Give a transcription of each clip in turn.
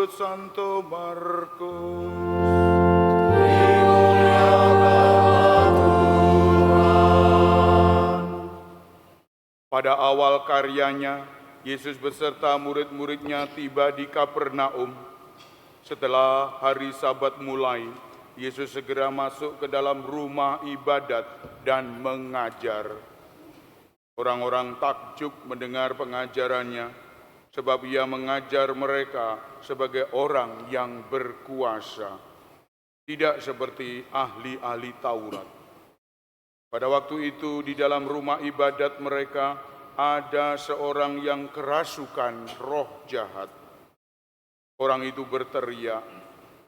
menurut Santo Markus. Pada awal karyanya, Yesus beserta murid-muridnya tiba di Kapernaum. Setelah hari Sabat mulai, Yesus segera masuk ke dalam rumah ibadat dan mengajar. Orang-orang takjub mendengar pengajarannya, sebab ia mengajar mereka sebagai orang yang berkuasa, tidak seperti ahli-ahli Taurat. Pada waktu itu di dalam rumah ibadat mereka ada seorang yang kerasukan roh jahat. Orang itu berteriak,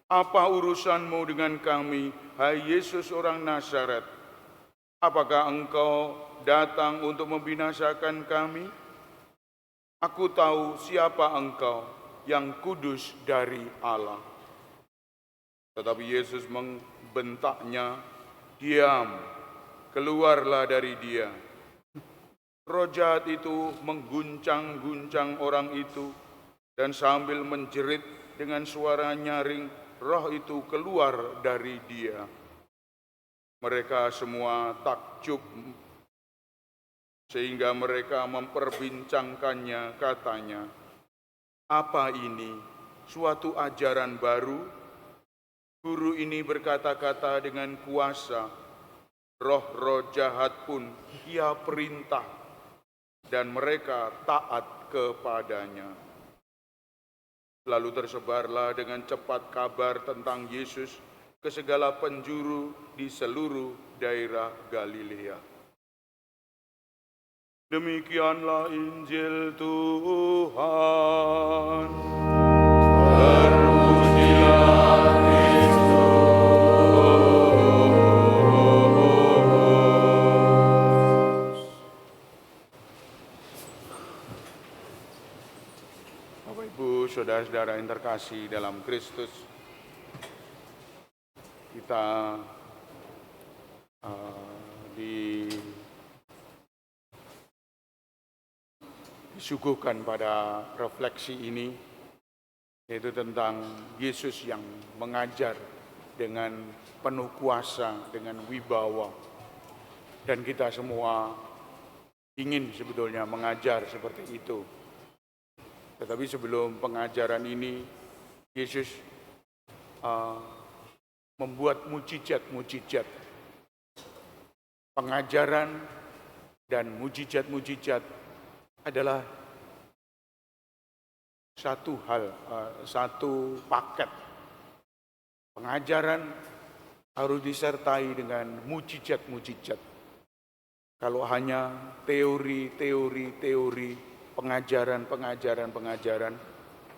"Apa urusanmu dengan kami, hai Yesus orang Nazaret? Apakah engkau datang untuk membinasakan kami? Aku tahu siapa engkau, yang kudus dari Allah." Tetapi Yesus membentaknya, "Diam, keluarlah dari dia." Roh jahat itu mengguncang-guncang orang itu, dan sambil menjerit dengan suara nyaring, roh itu keluar dari dia. Mereka semua takjub, sehingga mereka memperbincangkannya, katanya, "Apa ini? Suatu ajaran baru? Guru ini berkata-kata dengan kuasa. Roh-roh jahat pun ia perintah, dan mereka taat kepadanya." Lalu tersebarlah dengan cepat kabar tentang Yesus ke segala penjuru di seluruh daerah Galilea. Demikianlah Injil Tuhan. Terpujilah Kristus. Bapak Ibu, saudara-saudara yang terkasih dalam Kristus, kita disuguhkan pada refleksi ini, yaitu tentang Yesus yang mengajar dengan penuh kuasa, dengan wibawa. Dan kita semua ingin sebetulnya mengajar seperti itu. Tetapi sebelum pengajaran ini, Yesus membuat mujizat-mujizat. Pengajaran dan mujizat-mujizat adalah satu hal, satu paket. Pengajaran harus disertai dengan mujizat-mujizat. Kalau hanya teori, pengajaran,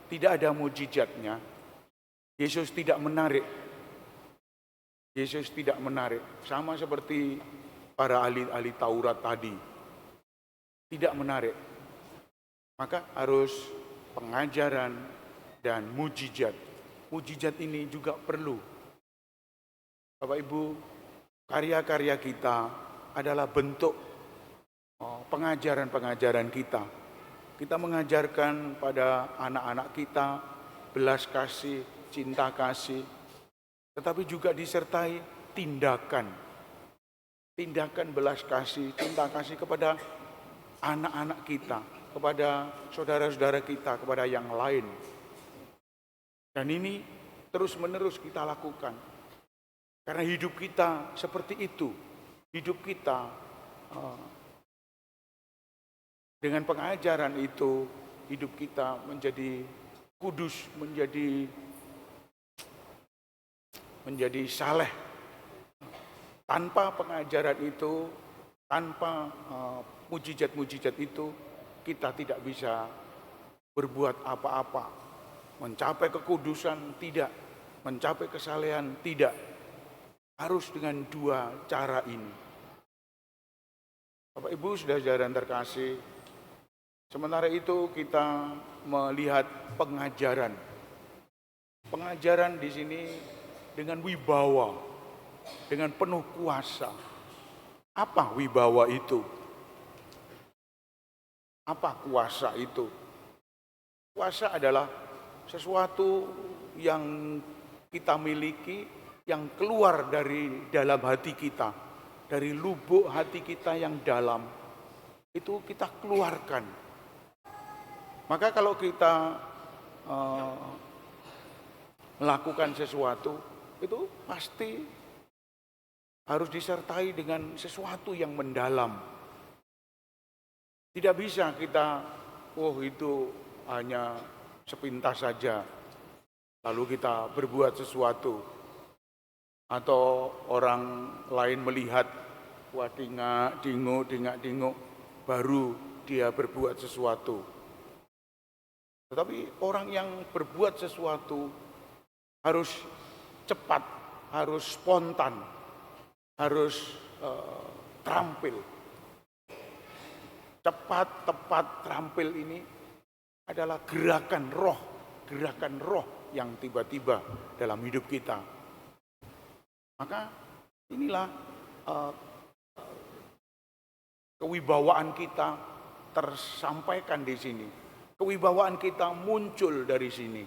tidak ada mujizatnya, Yesus tidak menarik. Yesus tidak menarik. Sama seperti para ahli-ahli Taurat tadi. Tidak menarik. Maka harus pengajaran dan mujizat. Mujizat ini juga perlu. Bapak Ibu, karya-karya kita adalah bentuk pengajaran-pengajaran kita. Kita mengajarkan pada anak-anak kita belas kasih, cinta kasih, tetapi juga disertai tindakan. Tindakan belas kasih, cinta kasih kepada anak-anak kita, kepada saudara-saudara kita, kepada yang lain. Dan ini terus-menerus kita lakukan. Karena hidup kita seperti itu. Hidup kita dengan pengajaran itu, hidup kita menjadi kudus, menjadi saleh. Tanpa pengajaran itu, tanpa mujizat-mujizat itu, kita tidak bisa berbuat apa-apa. Mencapai kekudusan tidak, mencapai kesalehan tidak. Harus dengan dua cara ini. Bapak Ibu, saudara-saudara yang terkasih, sementara itu kita melihat pengajaran. Pengajaran di sini dengan wibawa, dengan penuh kuasa. Apa wibawa itu? Apa kuasa itu? Kuasa adalah sesuatu yang kita miliki, yang keluar dari dalam hati kita, dari lubuk hati kita yang dalam, itu kita keluarkan. Maka kalau kita melakukan sesuatu, itu pasti harus disertai dengan sesuatu yang mendalam. Tidak bisa kita, itu hanya sepintas saja, lalu kita berbuat sesuatu. Atau orang lain melihat, wah dinguk, baru dia berbuat sesuatu. Tetapi orang yang berbuat sesuatu harus cepat, harus spontan, harus terampil. Cepat, tepat, terampil ini adalah gerakan roh yang tiba-tiba dalam hidup kita. Maka inilah kewibawaan kita tersampaikan di sini. Kewibawaan kita muncul dari sini.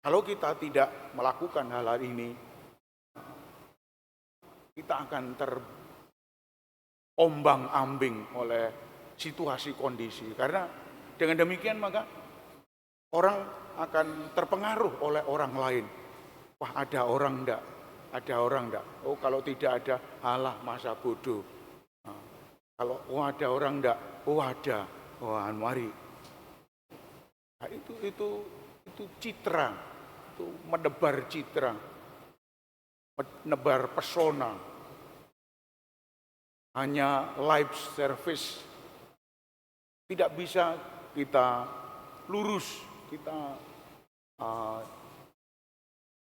Kalau kita tidak melakukan hal-hal ini, kita akan terombang-ambing oleh situasi kondisi. Karena dengan demikian maka orang akan terpengaruh oleh orang lain. Wah, ada orang enggak? Ada orang enggak? Oh, kalau tidak ada, alah masa bodoh. Nah, kalau ada orang enggak? Oh, ada. Wah, mari. Nah, itu citra, itu menebar citra, menebar pesona. Hanya lip service. Tidak bisa kita lurus, kita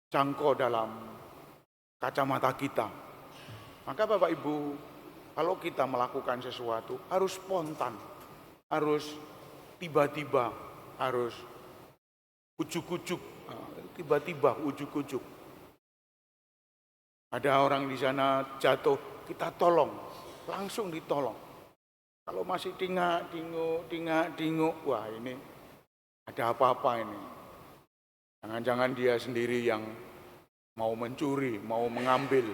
jangkau dalam kacamata kita. Maka Bapak Ibu, kalau kita melakukan sesuatu harus spontan, harus tiba-tiba, harus ujuk-ujuk, tiba-tiba ujuk-ujuk. Ada orang di sana jatuh, kita tolong, langsung ditolong. Kalau masih dingak-dinguk, wah ini ada apa-apa ini. Jangan-jangan dia sendiri yang mau mencuri, mau mengambil.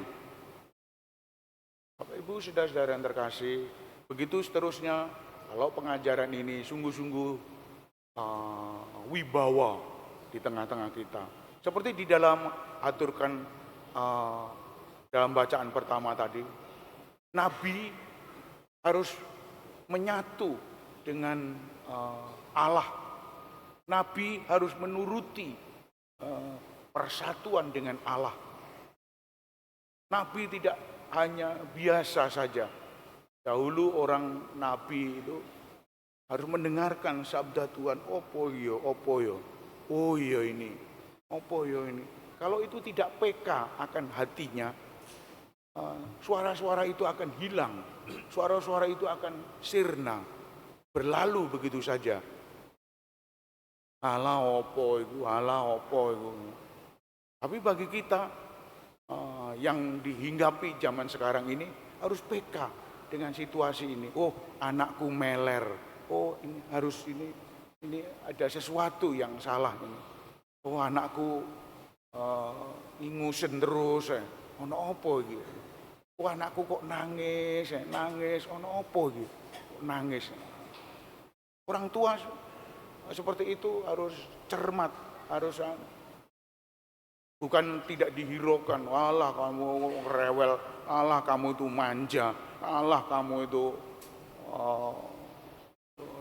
Bapak Ibu, saudara-saudara yang terkasih, begitu seterusnya. Kalau pengajaran ini sungguh-sungguh wibawa di tengah-tengah kita. Seperti di dalam aturkan dalam bacaan pertama tadi, Nabi harus menyatu dengan Allah. Nabi harus menuruti persatuan dengan Allah. Nabi tidak hanya biasa saja. Dahulu orang Nabi itu harus mendengarkan sabda Tuhan. Opo yo, oh iya ini, opo yo ini. Kalau itu tidak peka akan hatinya, suara-suara itu akan hilang. Suara-suara itu akan sirna, berlalu begitu saja. Allah opo itu. Tapi bagi kita yang dihinggapi zaman sekarang ini harus peka dengan situasi ini. Oh, anakku meler. Oh, ini harus ini ada sesuatu yang salah ini. Oh, anakku ingusen terus. Ono apa iki? Oh, anakku kok nangis. Ono apa iki? Nangis. Orang tua seperti itu harus cermat, harus bukan tidak dihiraukan. Allah kamu rewel, Allah kamu itu manja, Allah kamu itu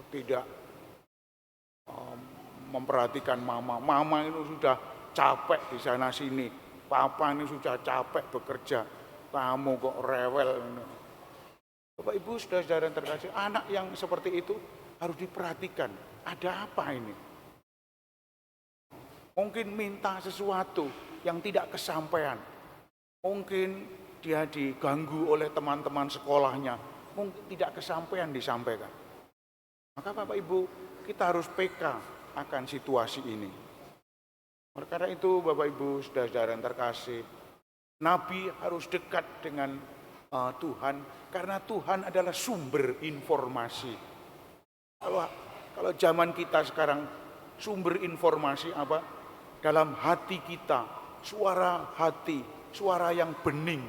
tidak memperhatikan mama. Mama itu sudah capek di sana sini, papa ini sudah capek bekerja, kamu kok rewel. Bapak Ibu, saudara-saudara yang terkasih, anak yang seperti itu harus diperhatikan. Ada apa ini? Mungkin minta sesuatu yang tidak kesampaian. Mungkin dia diganggu oleh teman-teman sekolahnya. Mungkin tidak kesampaian disampaikan. Maka Bapak Ibu, kita harus peka akan situasi ini. Karena itu Bapak Ibu, saudara-saudara yang terkasih, Nabi harus dekat dengan Tuhan, karena Tuhan adalah sumber informasi. Kalau zaman kita sekarang sumber informasi apa? Dalam hati kita, suara hati, suara yang bening.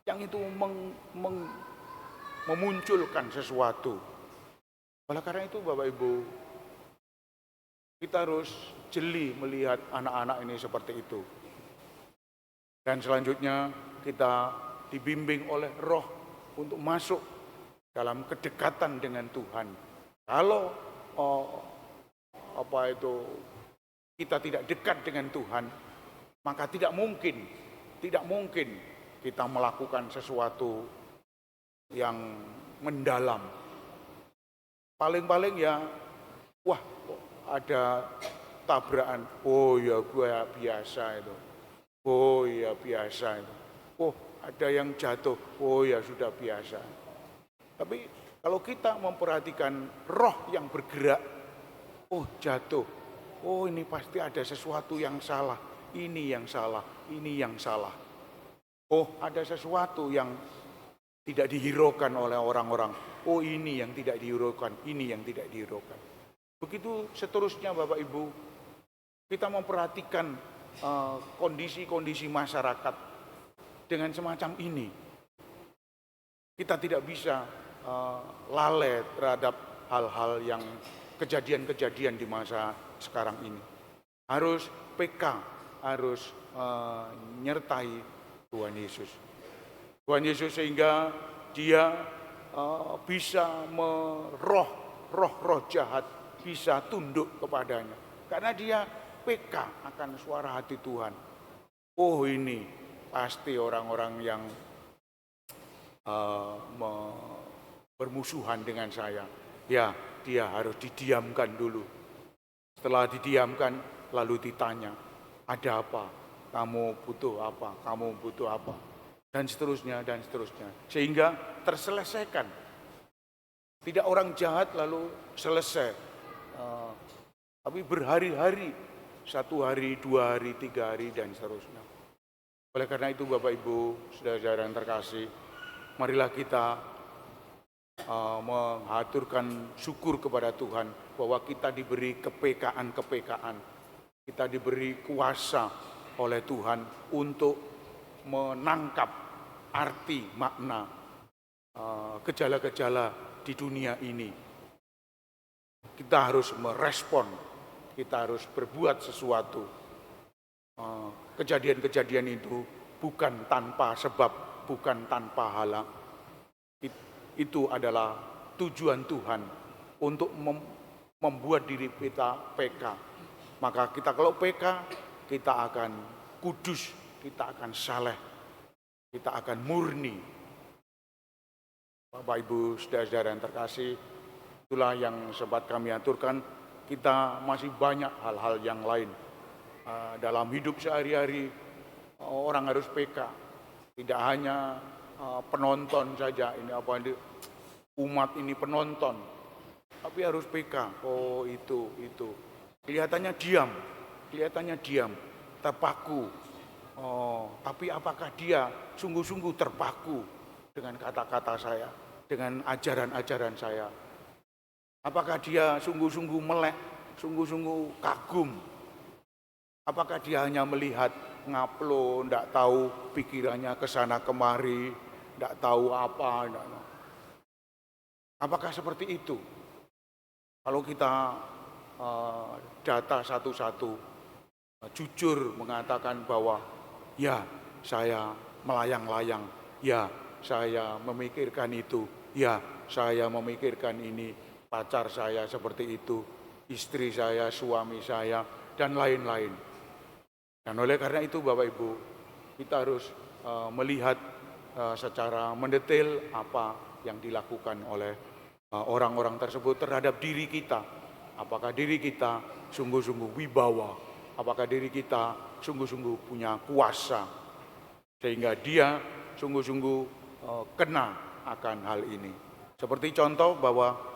Yang itu memunculkan sesuatu. Oleh karena itu Bapak Ibu, kita harus jeli melihat anak-anak ini seperti itu. Dan selanjutnya kita dibimbing oleh Roh untuk masuk dalam kedekatan dengan Tuhan. Kalau kita tidak dekat dengan Tuhan, maka tidak mungkin kita melakukan sesuatu yang mendalam. Paling-paling ya, wah ada tabrakan, oh ya biasa itu. Oh ya biasa itu. Oh ada yang jatuh, oh ya sudah biasa. Tapi kalau kita memperhatikan roh yang bergerak, oh jatuh, oh ini pasti ada sesuatu yang salah, ini yang salah, ini yang salah. Oh ada sesuatu yang tidak dihiraukan oleh orang-orang, oh ini yang tidak dihiraukan, ini yang tidak dihiraukan. Begitu seterusnya Bapak Ibu, kita memperhatikan kondisi-kondisi masyarakat dengan semacam ini. Kita tidak bisa lalai terhadap hal-hal yang kejadian-kejadian di masa sekarang ini. Harus PK, harus menyertai Tuhan Yesus. Tuhan Yesus sehingga dia bisa roh jahat bisa tunduk kepadanya. Karena dia PK akan suara hati Tuhan. Oh ini pasti orang-orang yang bermusuhan dengan saya. Ya dia harus didiamkan dulu. Setelah didiamkan lalu ditanya, ada apa? Kamu butuh apa? Kamu butuh apa? Dan seterusnya, dan seterusnya. Sehingga terselesaikan. Tidak orang jahat lalu selesai. Tapi berhari-hari. 1 hari, 2 hari, 3 hari, dan seterusnya. Oleh karena itu Bapak Ibu, saudara-saudara yang terkasih, marilah kita mengaturkan syukur kepada Tuhan bahwa kita diberi kepekaan. Kita diberi kuasa oleh Tuhan untuk menangkap arti makna gejala-gejala di dunia ini. Kita harus merespon. Kita harus berbuat sesuatu. Kejadian-kejadian itu bukan tanpa sebab, bukan tanpa halang. Itu adalah tujuan Tuhan untuk membuat diri kita PK. Maka kita kalau PK, kita akan kudus, kita akan saleh, kita akan murni. Bapak Ibu, saudara-saudara yang terkasih, itulah yang sempat kami aturkan. Kita masih banyak hal-hal yang lain dalam hidup sehari-hari. Orang harus PK, tidak hanya penonton saja. Ini umat ini penonton, tapi harus PK. Oh itu kelihatannya diam, terpaku. Oh, tapi apakah dia sungguh-sungguh terpaku dengan kata-kata saya, dengan ajaran-ajaran saya? Apakah dia sungguh-sungguh melek, sungguh-sungguh kagum? Apakah dia hanya melihat ngaplo, tidak tahu pikirannya ke sana kemari, tidak tahu apa? Apakah seperti itu? Kalau kita data satu-satu, jujur mengatakan bahwa ya saya melayang-layang, ya saya memikirkan itu, ya saya memikirkan ini. Pacar saya seperti itu, istri saya, suami saya, dan lain-lain. Dan oleh karena itu Bapak Ibu, kita harus melihat secara mendetail apa yang dilakukan oleh orang-orang tersebut terhadap diri kita. Apakah diri kita sungguh-sungguh wibawa, apakah diri kita sungguh-sungguh punya kuasa, sehingga dia sungguh-sungguh kena akan hal ini. Seperti contoh bahwa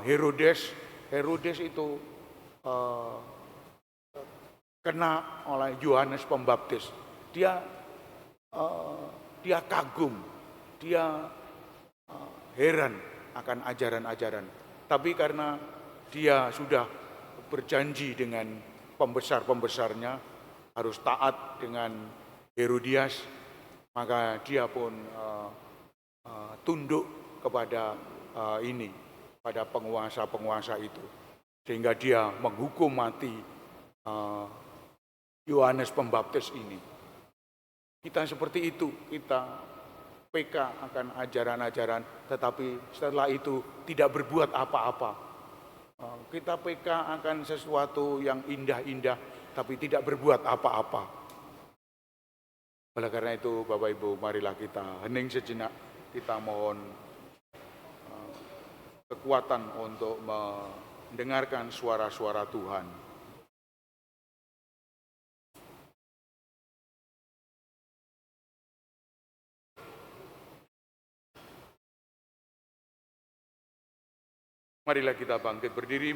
Herodes itu kena oleh Yohanes Pembaptis. Dia kagum, dia heran akan ajaran-ajaran. Tapi karena dia sudah berjanji dengan pembesar-pembesarnya, harus taat dengan Herodias, maka dia pun tunduk kepada pada penguasa-penguasa itu, sehingga dia menghukum mati Yohanes Pembaptis ini. Kita seperti itu, kita PK akan ajaran-ajaran, tetapi setelah itu tidak berbuat apa-apa. Kita PK akan sesuatu yang indah-indah, tapi tidak berbuat apa-apa. Oleh karena itu, Bapak Ibu, marilah kita hening sejenak, kita mohon kekuatan untuk mendengarkan suara-suara Tuhan. Marilah kita bangkit berdiri.